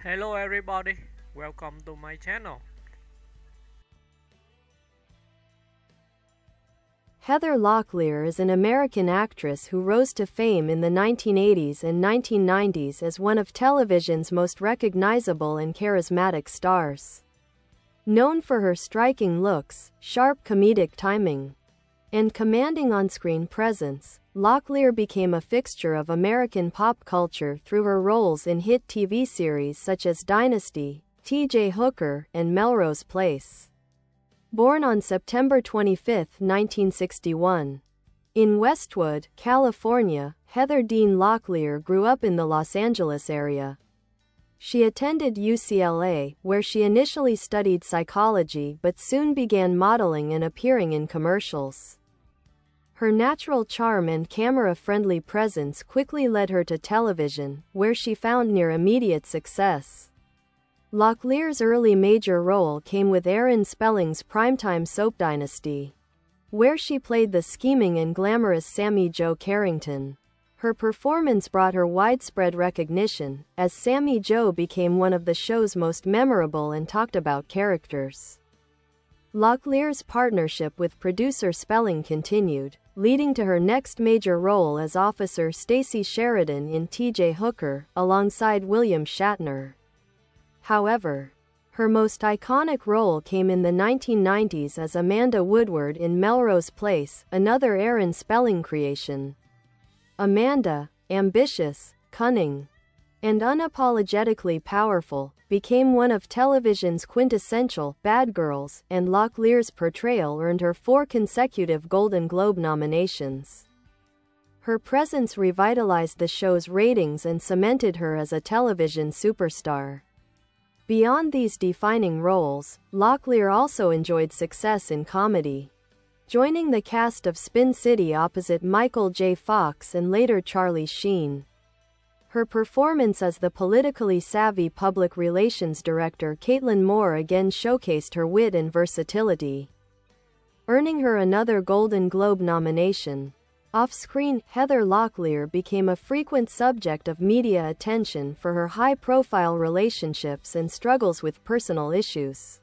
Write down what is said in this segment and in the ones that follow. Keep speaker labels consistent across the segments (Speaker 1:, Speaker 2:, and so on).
Speaker 1: Hello everybody, welcome to my channel.
Speaker 2: Heather Locklear is an American actress who rose to fame in the 1980s and 1990s as one of television's most recognizable and charismatic stars. Known for her striking looks, sharp comedic timing, and commanding on-screen presence, Locklear became a fixture of American pop culture through her roles in hit TV series such as Dynasty, T.J. Hooker, and Melrose Place. Born on September 25, 1961. In Westwood, California, Heather Deen Locklear grew up in the Los Angeles area. She attended UCLA, where she initially studied psychology but soon began modeling and appearing in commercials. Her natural charm and camera-friendly presence quickly led her to television, where she found near immediate success. Locklear's early major role came with Aaron Spelling's primetime soap Dynasty, where she played the scheming and glamorous Sammy Jo Carrington. Her performance brought her widespread recognition, as Sammy Jo became one of the show's most memorable and talked-about characters. Locklear's partnership with producer Spelling continued, leading to her next major role as Officer Stacy Sheridan in T.J. Hooker, alongside William Shatner. However, her most iconic role came in the 1990s as Amanda Woodward in Melrose Place, another Aaron Spelling creation. Amanda, ambitious, cunning, and unapologetically powerful, became one of television's quintessential bad girls, and Locklear's portrayal earned her 4 consecutive Golden Globe nominations. Her presence revitalized the show's ratings and cemented her as a television superstar. Beyond these defining roles, Locklear also enjoyed success in comedy, joining the cast of Spin City opposite Michael J. Fox and later Charlie Sheen. Her performance as the politically savvy public relations director Caitlin Moore again showcased her wit and versatility, earning her another Golden Globe nomination. Off-screen, Heather Locklear became a frequent subject of media attention for her high-profile relationships and struggles with personal issues.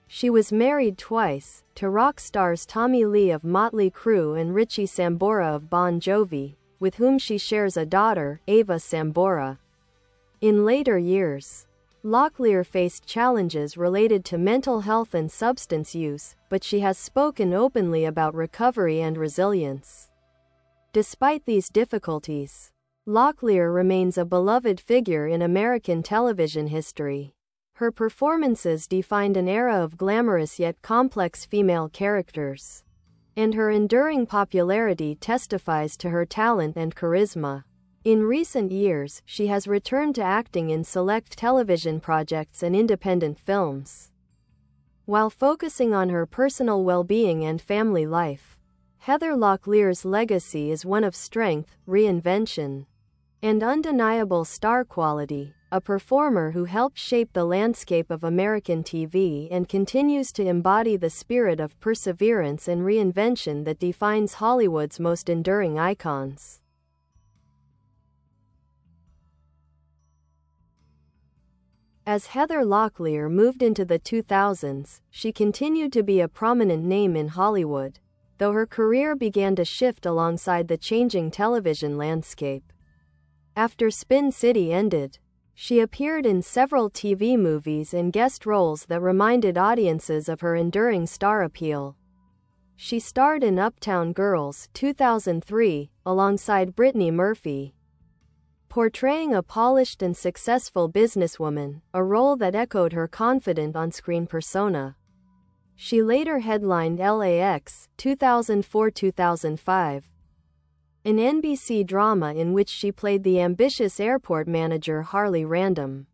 Speaker 2: She was married twice, to rock stars Tommy Lee of Motley Crue and Richie Sambora of Bon Jovi, with whom she shares a daughter, Ava Sambora. In later years, Locklear faced challenges related to mental health and substance use, but she has spoken openly about recovery and resilience. Despite these difficulties, Locklear remains a beloved figure in American television history. Her performances defined an era of glamorous yet complex female characters, and her enduring popularity testifies to her talent and charisma. In recent years, she has returned to acting in select television projects and independent films. While focusing on her personal well-being and family life, Heather Locklear's legacy is one of strength, reinvention, and undeniable star quality, a performer who helped shape the landscape of American TV and continues to embody the spirit of perseverance and reinvention that defines Hollywood's most enduring icons. As Heather Locklear moved into the 2000s, she continued to be a prominent name in Hollywood, though her career began to shift alongside the changing television landscape. After Spin City ended, she appeared in several TV movies and guest roles that reminded audiences of her enduring star appeal. She starred in Uptown Girls 2003, alongside Brittany Murphy, portraying a polished and successful businesswoman, a role that echoed her confident on-screen persona. She later headlined LAX 2004-2005, an NBC drama in which she played the ambitious airport manager Harley Random.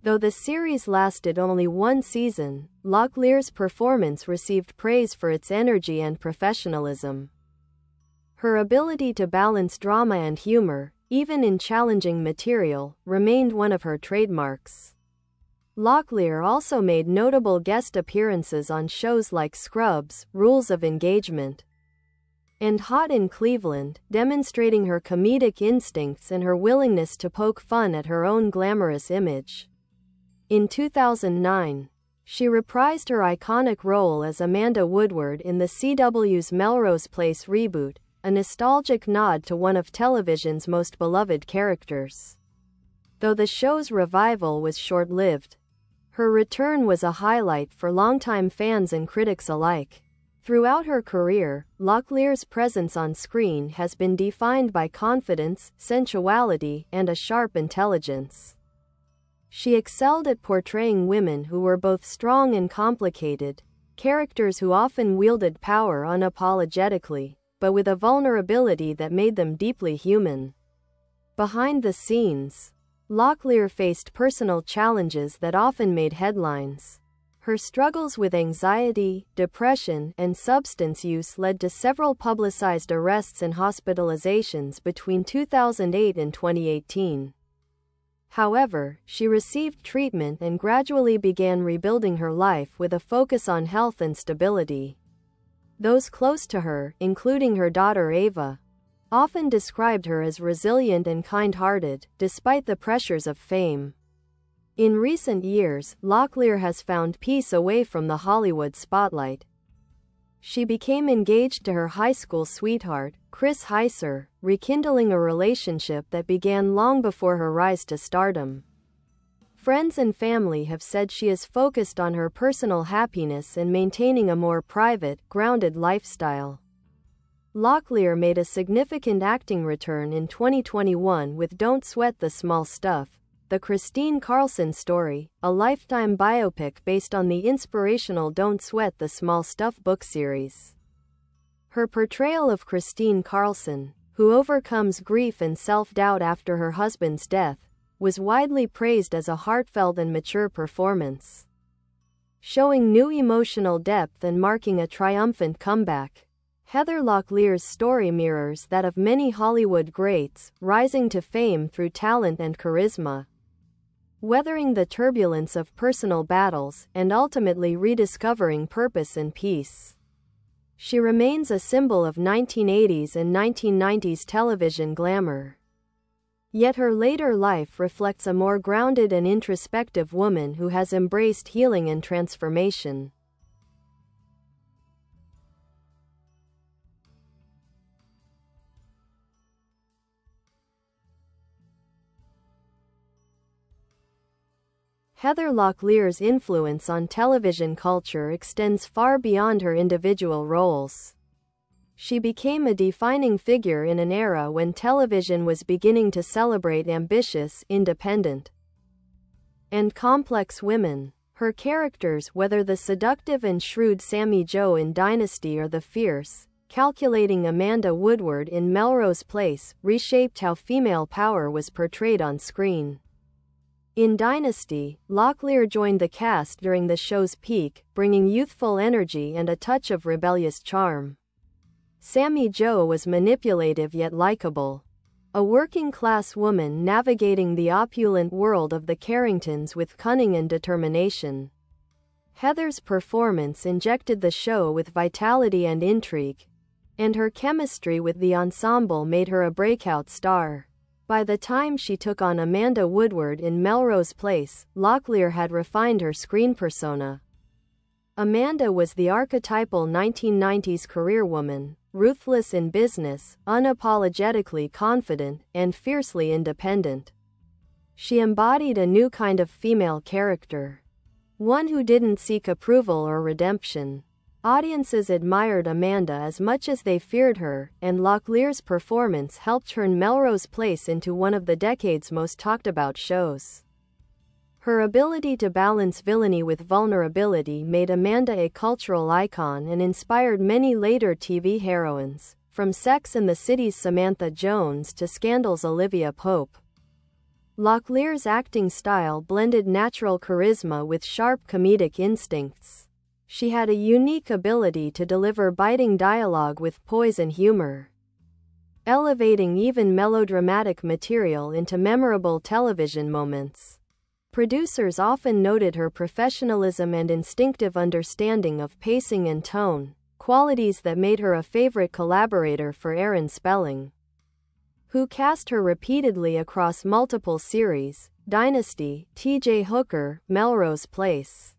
Speaker 2: Though the series lasted only 1 season, Locklear's performance received praise for its energy and professionalism. Her ability to balance drama and humor, even in challenging material, remained one of her trademarks. Locklear also made notable guest appearances on shows like Scrubs, Rules of Engagement, and Hot in Cleveland, demonstrating her comedic instincts and her willingness to poke fun at her own glamorous image. In 2009, she reprised her iconic role as Amanda Woodward in the CW's Melrose Place reboot, a nostalgic nod to one of television's most beloved characters. Though the show's revival was short-lived, her return was a highlight for longtime fans and critics alike. Throughout her career, Locklear's presence on screen has been defined by confidence, sensuality, and a sharp intelligence. She excelled at portraying women who were both strong and complicated, characters who often wielded power unapologetically, but with a vulnerability that made them deeply human. Behind the scenes, Locklear faced personal challenges that often made headlines. Her struggles with anxiety, depression, and substance use led to several publicized arrests and hospitalizations between 2008 and 2018. However, she received treatment and gradually began rebuilding her life with a focus on health and stability. Those close to her, including her daughter Ava, often described her as resilient and kind-hearted, despite the pressures of fame. In recent years, Locklear has found peace away from the Hollywood spotlight. She became engaged to her high school sweetheart, Chris Heiser, rekindling a relationship that began long before her rise to stardom. Friends and family have said she is focused on her personal happiness and maintaining a more private, grounded lifestyle. Locklear made a significant acting return in 2021 with Don't Sweat the Small Stuff, the Christine Carlson story, a Lifetime biopic based on the inspirational Don't Sweat the Small Stuff book series. Her portrayal of Christine Carlson, who overcomes grief and self-doubt after her husband's death, was widely praised as a heartfelt and mature performance, showing new emotional depth and marking a triumphant comeback. Heather Locklear's story mirrors that of many Hollywood greats, rising to fame through talent and charisma, weathering the turbulence of personal battles, and ultimately rediscovering purpose and peace. She remains a symbol of 1980s and 1990s television glamour. Yet her later life reflects a more grounded and introspective woman who has embraced healing and transformation. Heather Locklear's influence on television culture extends far beyond her individual roles. She became a defining figure in an era when television was beginning to celebrate ambitious, independent, and complex women. Her characters, whether the seductive and shrewd Sammy Jo in Dynasty or the fierce, calculating Amanda Woodward in Melrose Place, reshaped how female power was portrayed on screen. In Dynasty, Locklear joined the cast during the show's peak, bringing youthful energy and a touch of rebellious charm. Sammy Jo was manipulative yet likable, a working-class woman navigating the opulent world of the Carringtons with cunning and determination. Heather's performance injected the show with vitality and intrigue, and her chemistry with the ensemble made her a breakout star. By the time she took on Amanda Woodward in Melrose Place, Locklear had refined her screen persona. Amanda was the archetypal 1990s career woman, ruthless in business, unapologetically confident, and fiercely independent. She embodied a new kind of female character, one who didn't seek approval or redemption. Audiences admired Amanda as much as they feared her, and Locklear's performance helped turn Melrose Place into one of the decade's most talked-about shows. Her ability to balance villainy with vulnerability made Amanda a cultural icon and inspired many later TV heroines, from Sex and the City's Samantha Jones to Scandal's Olivia Pope. Locklear's acting style blended natural charisma with sharp comedic instincts. She had a unique ability to deliver biting dialogue with poise and humor, elevating even melodramatic material into memorable television moments. Producers often noted her professionalism and instinctive understanding of pacing and tone, qualities that made her a favorite collaborator for Aaron Spelling, who cast her repeatedly across multiple series: Dynasty, T.J. Hooker, Melrose Place.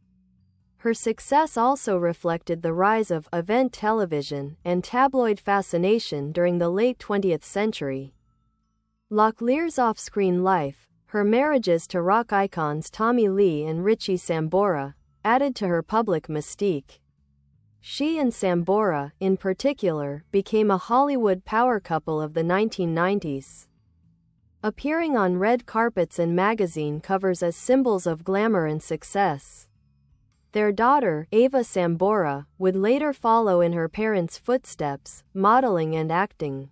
Speaker 2: Her success also reflected the rise of event television and tabloid fascination during the late 20th century. Locklear's off-screen life, her marriages to rock icons Tommy Lee and Richie Sambora, added to her public mystique. She and Sambora, in particular, became a Hollywood power couple of the 1990s, appearing on red carpets and magazine covers as symbols of glamour and success. Their daughter, Ava Sambora, would later follow in her parents' footsteps, modeling and acting,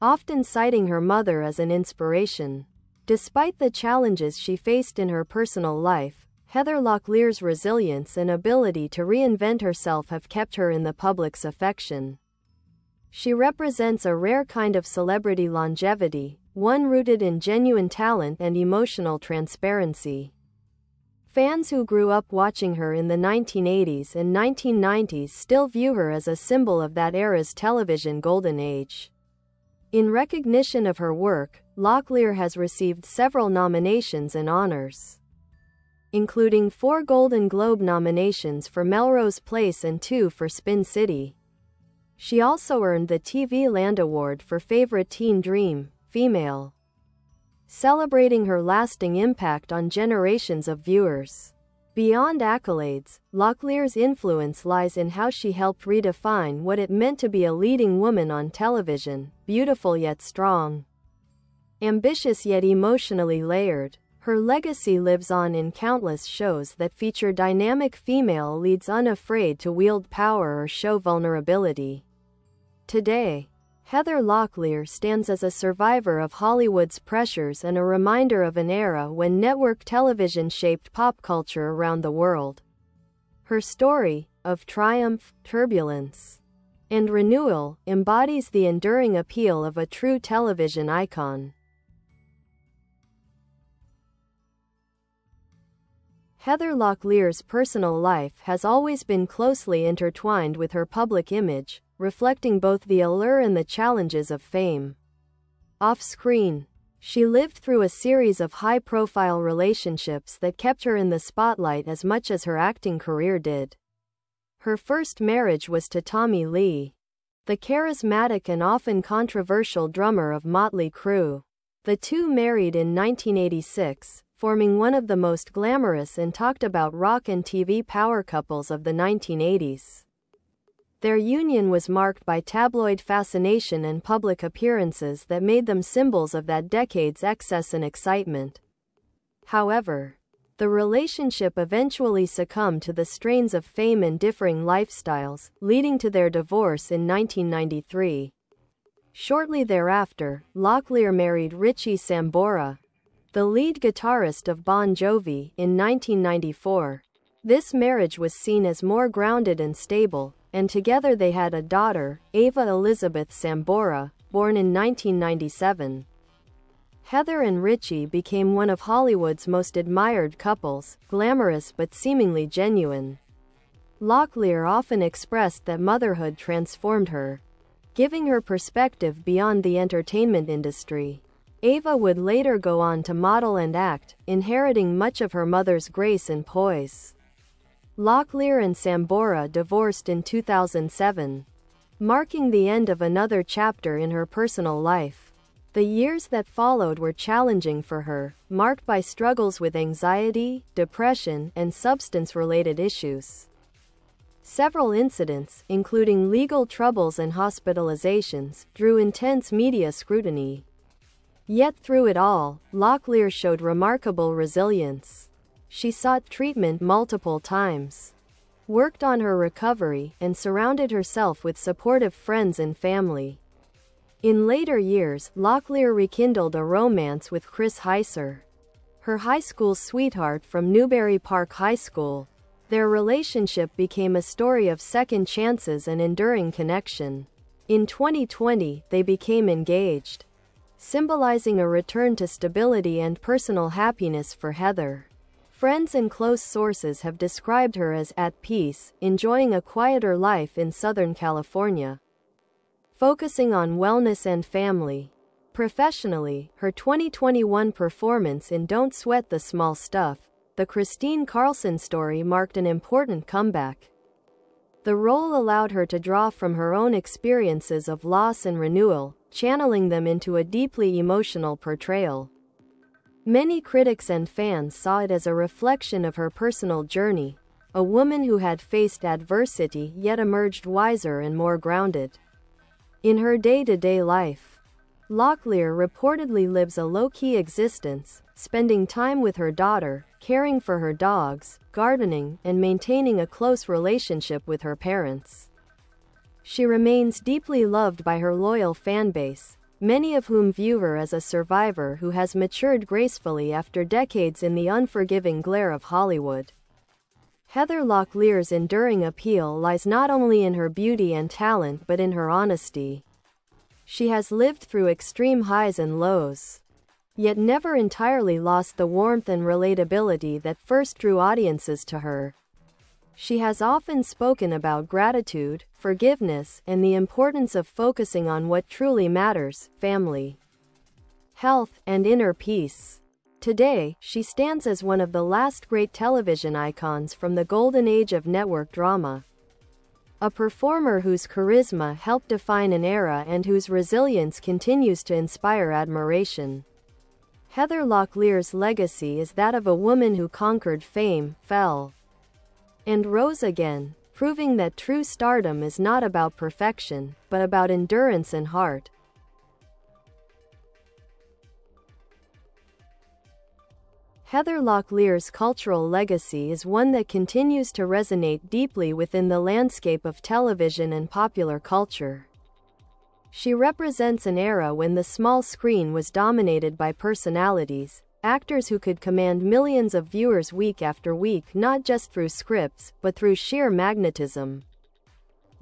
Speaker 2: often citing her mother as an inspiration. Despite the challenges she faced in her personal life, Heather Locklear's resilience and ability to reinvent herself have kept her in the public's affection. She represents a rare kind of celebrity longevity, one rooted in genuine talent and emotional transparency. Fans who grew up watching her in the 1980s and 1990s still view her as a symbol of that era's television golden age. In recognition of her work, Locklear has received several nominations and honors, including 4 Golden Globe nominations for Melrose Place and 2 for Spin City. She also earned the TV Land Award for Favorite Teen Dream, Female, celebrating her lasting impact on generations of viewers. Beyond accolades, Locklear's influence lies in how she helped redefine what it meant to be a leading woman on television: beautiful yet strong, ambitious yet emotionally layered. Her legacy lives on in countless shows that feature dynamic female leads unafraid to wield power or show vulnerability. Today, Heather Locklear stands as a survivor of Hollywood's pressures and a reminder of an era when network television shaped pop culture around the world. Her story, of triumph, turbulence, and renewal, embodies the enduring appeal of a true television icon. Heather Locklear's personal life has always been closely intertwined with her public image, reflecting both the allure and the challenges of fame. Off-screen, she lived through a series of high-profile relationships that kept her in the spotlight as much as her acting career did. Her first marriage was to Tommy Lee, the charismatic and often controversial drummer of Motley Crue. The two married in 1986, forming one of the most glamorous and talked about rock and TV power couples of the 1980s. Their union was marked by tabloid fascination and public appearances that made them symbols of that decade's excess and excitement. However, the relationship eventually succumbed to the strains of fame and differing lifestyles, leading to their divorce in 1993. Shortly thereafter, Locklear married Richie Sambora, the lead guitarist of Bon Jovi, in 1994. This marriage was seen as more grounded and stable, and together they had a daughter, Ava Elizabeth Sambora, born in 1997. Heather and Richie became one of Hollywood's most admired couples, glamorous but seemingly genuine. Locklear often expressed that motherhood transformed her, giving her perspective beyond the entertainment industry. Ava would later go on to model and act, inheriting much of her mother's grace and poise. Locklear and Sambora divorced in 2007, marking the end of another chapter in her personal life. The years that followed were challenging for her, marked by struggles with anxiety, depression, and substance-related issues. Several incidents, including legal troubles and hospitalizations, drew intense media scrutiny. Yet through it all, Locklear showed remarkable resilience. She sought treatment multiple times, worked on her recovery, and surrounded herself with supportive friends and family. In later years, Locklear rekindled a romance with Chris Heiser, her high school sweetheart from Newbury Park High School. Their relationship became a story of second chances and enduring connection. In 2020, they became engaged, symbolizing a return to stability and personal happiness for Heather. Friends and close sources have described her as at peace, enjoying a quieter life in Southern California, focusing on wellness and family. Professionally, her 2021 performance in Don't Sweat the Small Stuff, the Christine Carlson story, marked an important comeback. The role allowed her to draw from her own experiences of loss and renewal, channeling them into a deeply emotional portrayal. Many critics and fans saw it as a reflection of her personal journey, a woman who had faced adversity yet emerged wiser and more grounded. In her day-to-day life, Locklear reportedly lives a low-key existence, spending time with her daughter, caring for her dogs, gardening, and maintaining a close relationship with her parents. She remains deeply loved by her loyal fanbase, many of whom view her as a survivor who has matured gracefully after decades in the unforgiving glare of Hollywood. Heather Locklear's enduring appeal lies not only in her beauty and talent but in her honesty. She has lived through extreme highs and lows, yet never entirely lost the warmth and relatability that first drew audiences to her. She has often spoken about gratitude, forgiveness, and the importance of focusing on what truly matters: family, health, and inner peace. Today, she stands as one of the last great television icons from the golden age of network drama. A performer whose charisma helped define an era and whose resilience continues to inspire admiration. Heather Locklear's legacy is that of a woman who conquered fame, fell, and rose again, proving that true stardom is not about perfection, but about endurance and heart. Heather Locklear's cultural legacy is one that continues to resonate deeply within the landscape of television and popular culture. She represents an era when the small screen was dominated by personalities, actors who could command millions of viewers week after week, not just through scripts, but through sheer magnetism.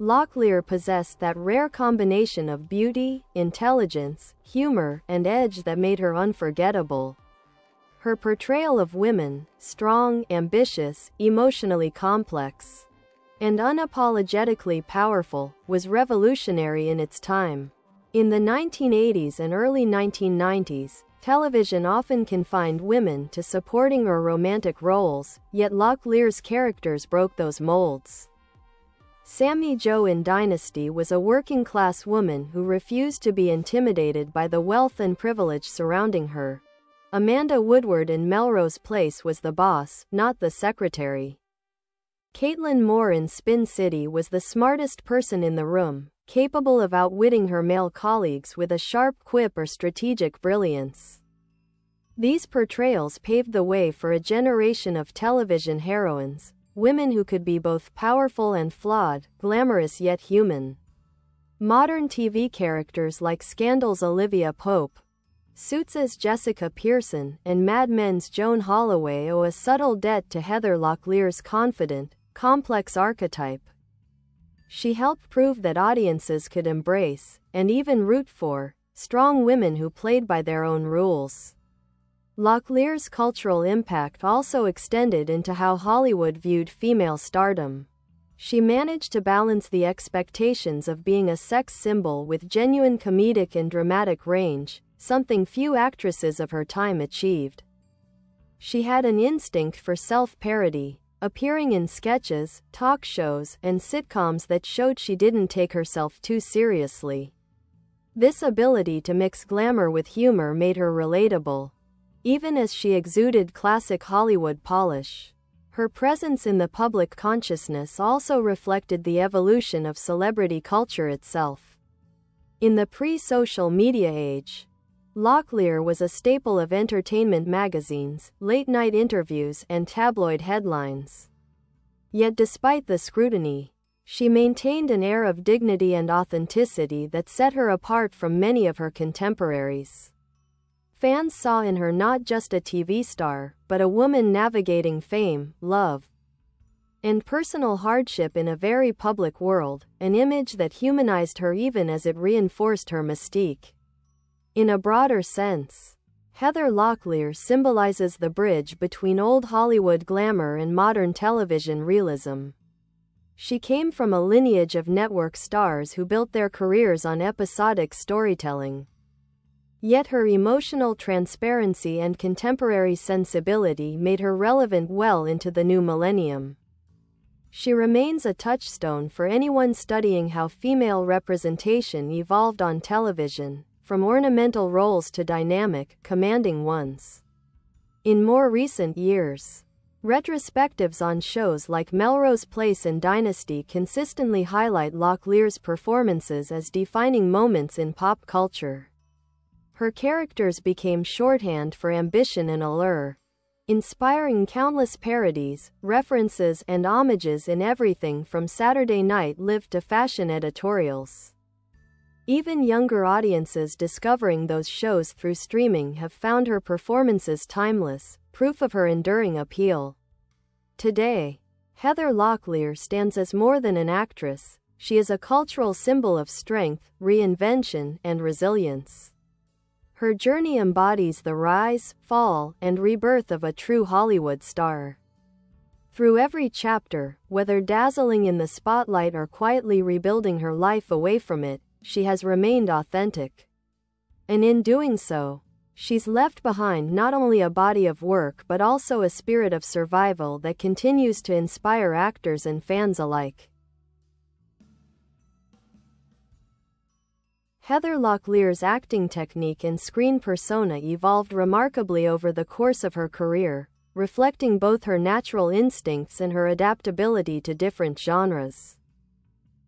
Speaker 2: Locklear possessed that rare combination of beauty, intelligence, humor, and edge that made her unforgettable. Her portrayal of women, strong, ambitious, emotionally complex, and unapologetically powerful, was revolutionary in its time. In the 1980s and early 1990s, television often confined women to supporting or romantic roles, yet Locklear's characters broke those molds. Sammy Jo in Dynasty was a working-class woman who refused to be intimidated by the wealth and privilege surrounding her. Amanda Woodward in Melrose Place was the boss, not the secretary. Caitlin Moore in Spin City was the smartest person in the room, capable of outwitting her male colleagues with a sharp quip or strategic brilliance. These portrayals paved the way for a generation of television heroines, women who could be both powerful and flawed, glamorous yet human. Modern TV characters like Scandal's Olivia Pope, Suits' Jessica Pearson, and Mad Men's Joan Holloway owe a subtle debt to Heather Locklear's confident, complex archetype. She helped prove that audiences could embrace, and even root for, strong women who played by their own rules. Locklear's cultural impact also extended into how Hollywood viewed female stardom. She managed to balance the expectations of being a sex symbol with genuine comedic and dramatic range, something few actresses of her time achieved. She had an instinct for self-parody, appearing in sketches, talk shows, and sitcoms that showed she didn't take herself too seriously. This ability to mix glamour with humor made her relatable, even as she exuded classic Hollywood polish. Her presence in the public consciousness also reflected the evolution of celebrity culture itself. In the pre-social media age, Locklear was a staple of entertainment magazines, late-night interviews, and tabloid headlines. Yet despite the scrutiny, she maintained an air of dignity and authenticity that set her apart from many of her contemporaries. Fans saw in her not just a TV star, but a woman navigating fame, love, and personal hardship in a very public world, an image that humanized her even as it reinforced her mystique. In a broader sense, Heather Locklear symbolizes the bridge between old Hollywood glamour and modern television realism. She came from a lineage of network stars who built their careers on episodic storytelling. Yet her emotional transparency and contemporary sensibility made her relevant well into the new millennium. She remains a touchstone for anyone studying how female representation evolved on television, from ornamental roles to dynamic, commanding ones. In more recent years, retrospectives on shows like Melrose Place and Dynasty consistently highlight Locklear's performances as defining moments in pop culture. Her characters became shorthand for ambition and allure, inspiring countless parodies, references, and homages in everything from Saturday Night Live to fashion editorials. Even younger audiences discovering those shows through streaming have found her performances timeless, proof of her enduring appeal. Today, Heather Locklear stands as more than an actress. She is a cultural symbol of strength, reinvention, and resilience. Her journey embodies the rise, fall, and rebirth of a true Hollywood star. Through every chapter, whether dazzling in the spotlight or quietly rebuilding her life away from it, she has remained authentic. And in doing so, she's left behind not only a body of work but also a spirit of survival that continues to inspire actors and fans alike. Heather Locklear's acting technique and screen persona evolved remarkably over the course of her career, reflecting both her natural instincts and her adaptability to different genres.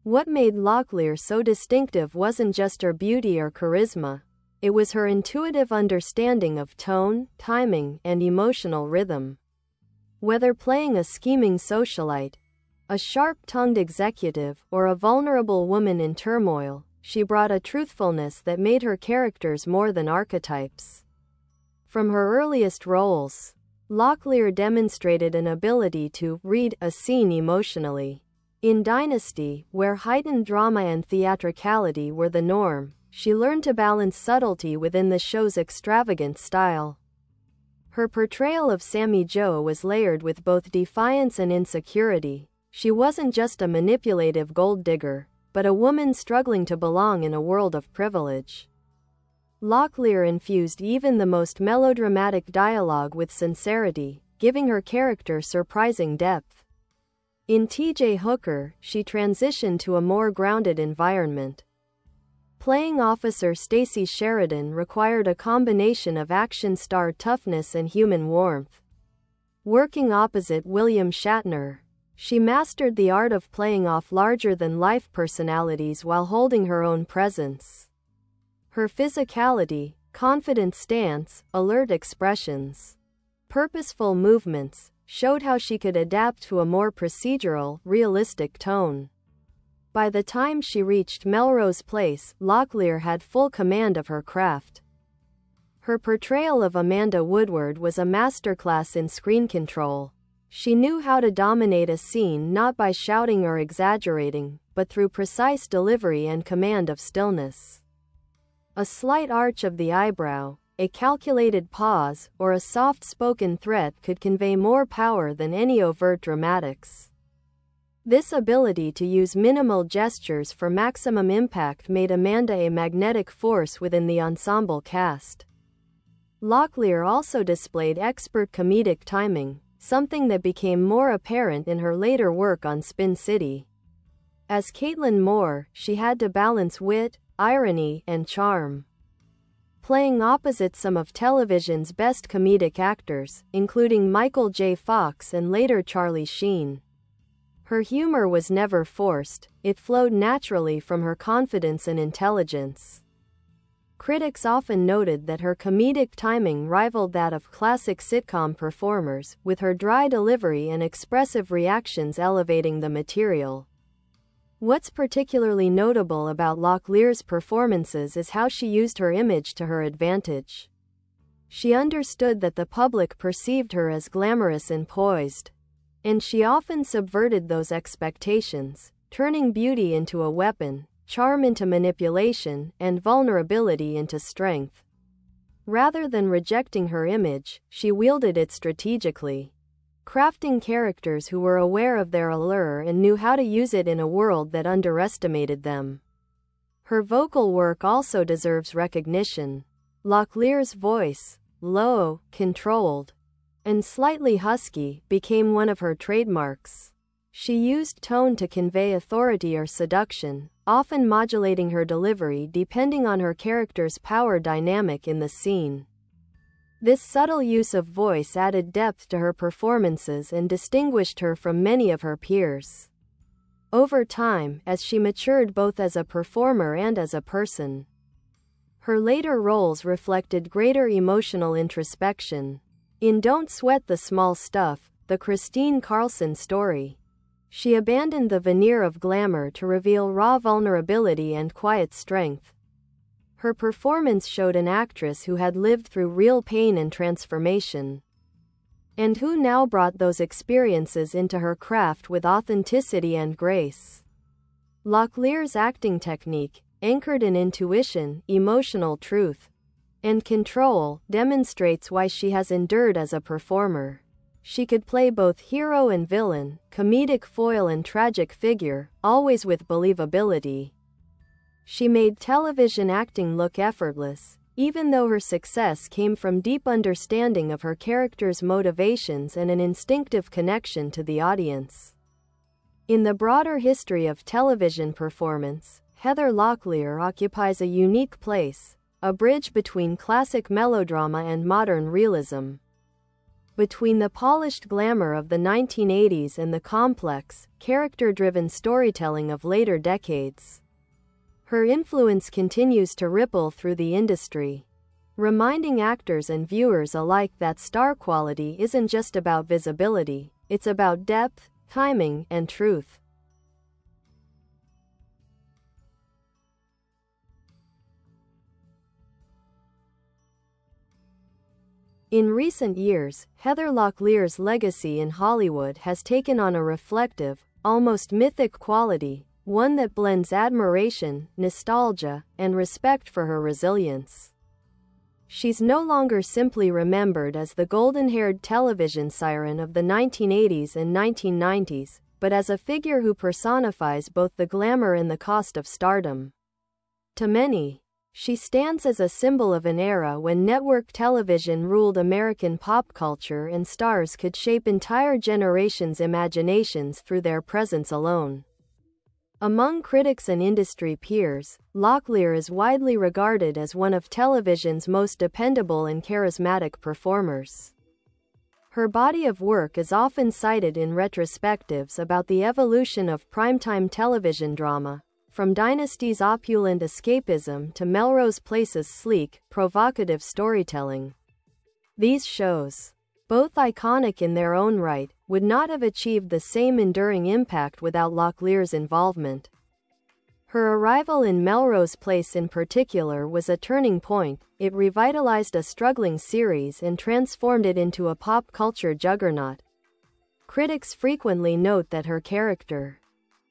Speaker 2: What made Locklear so distinctive wasn't just her beauty or charisma, it was her intuitive understanding of tone, timing, and emotional rhythm. Whether playing a scheming socialite, a sharp-tongued executive, or a vulnerable woman in turmoil, she brought a truthfulness that made her characters more than archetypes. From her earliest roles, Locklear demonstrated an ability to read a scene emotionally. In Dynasty, where heightened drama and theatricality were the norm, she learned to balance subtlety within the show's extravagant style. Her portrayal of Sammy Jo was layered with both defiance and insecurity. She wasn't just a manipulative gold digger, but a woman struggling to belong in a world of privilege. Locklear infused even the most melodramatic dialogue with sincerity, giving her character surprising depth. In T.J. Hooker, she transitioned to a more grounded environment. Playing Officer Stacy Sheridan required a combination of action star toughness and human warmth. Working opposite William Shatner, she mastered the art of playing off larger-than-life personalities while holding her own presence. Her physicality, confident stance, alert expressions, purposeful movements, showed how she could adapt to a more procedural, realistic tone. By the time she reached Melrose Place, Locklear had full command of her craft. Her portrayal of Amanda Woodward was a masterclass in screen control. She knew how to dominate a scene not by shouting or exaggerating, but through precise delivery and command of stillness. A slight arch of the eyebrow, a calculated pause, or a soft-spoken threat could convey more power than any overt dramatics. This ability to use minimal gestures for maximum impact made Amanda a magnetic force within the ensemble cast. Locklear also displayed expert comedic timing, something that became more apparent in her later work on Spin City. As Caitlin Moore, she had to balance wit, irony, and charm. Playing opposite some of television's best comedic actors, including Michael J. Fox and later Charlie Sheen. Her humor was never forced, it flowed naturally from her confidence and intelligence. Critics often noted that her comedic timing rivaled that of classic sitcom performers, with her dry delivery and expressive reactions elevating the material. What's particularly notable about Locklear's performances is how she used her image to her advantage. She understood that the public perceived her as glamorous and poised, and she often subverted those expectations, turning beauty into a weapon, charm into manipulation, and vulnerability into strength. Rather than rejecting her image, she wielded it strategically, crafting characters who were aware of their allure and knew how to use it in a world that underestimated them. Her vocal work also deserves recognition. Locklear's voice, low, controlled, and slightly husky, became one of her trademarks. She used tone to convey authority or seduction, often modulating her delivery depending on her character's power dynamic in the scene. This subtle use of voice added depth to her performances and distinguished her from many of her peers. Over time, as she matured both as a performer and as a person, her later roles reflected greater emotional introspection. In Don't Sweat the Small Stuff, the Christine Carlson story, she abandoned the veneer of glamour to reveal raw vulnerability and quiet strength. Her performance showed an actress who had lived through real pain and transformation, and who now brought those experiences into her craft with authenticity and grace. Locklear's acting technique, anchored in intuition, emotional truth, and control, demonstrates why she has endured as a performer. She could play both hero and villain, comedic foil and tragic figure, always with believability. She made television acting look effortless, even though her success came from deep understanding of her character's motivations and an instinctive connection to the audience. In the broader history of television performance, Heather Locklear occupies a unique place, a bridge between classic melodrama and modern realism. Between the polished glamour of the 1980s and the complex, character-driven storytelling of later decades, her influence continues to ripple through the industry, reminding actors and viewers alike that star quality isn't just about visibility, it's about depth, timing, and truth. In recent years, Heather Locklear's legacy in Hollywood has taken on a reflective, almost mythic quality, one that blends admiration, nostalgia, and respect for her resilience. She's no longer simply remembered as the golden-haired television siren of the 1980s and 1990s, but as a figure who personifies both the glamour and the cost of stardom. To many, she stands as a symbol of an era when network television ruled American pop culture and stars could shape entire generations' imaginations through their presence alone. Among critics and industry peers, Locklear is widely regarded as one of television's most dependable and charismatic performers. Her body of work is often cited in retrospectives about the evolution of primetime television drama, from Dynasty's opulent escapism to Melrose Place's sleek, provocative storytelling. These shows, both iconic in their own right, would not have achieved the same enduring impact without Locklear's involvement. Her arrival in Melrose Place in particular was a turning point. It revitalized a struggling series and transformed it into a pop culture juggernaut. Critics frequently note that her character,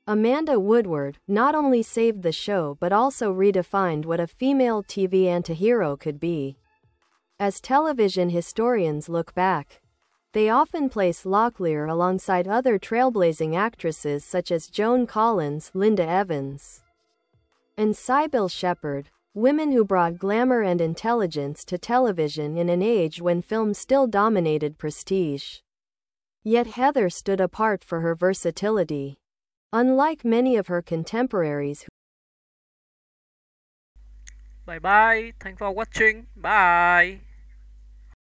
Speaker 2: Amanda Woodward, not only saved the show but also redefined what a female TV antihero could be. As television historians look back, they often place Locklear alongside other trailblazing actresses such as Joan Collins, Linda Evans, and Sybil Shepherd, women who brought glamour and intelligence to television in an age when film still dominated prestige. Yet Heather stood apart for her versatility. Unlike many of her contemporaries who
Speaker 1: Bye bye, thanks for watching, bye.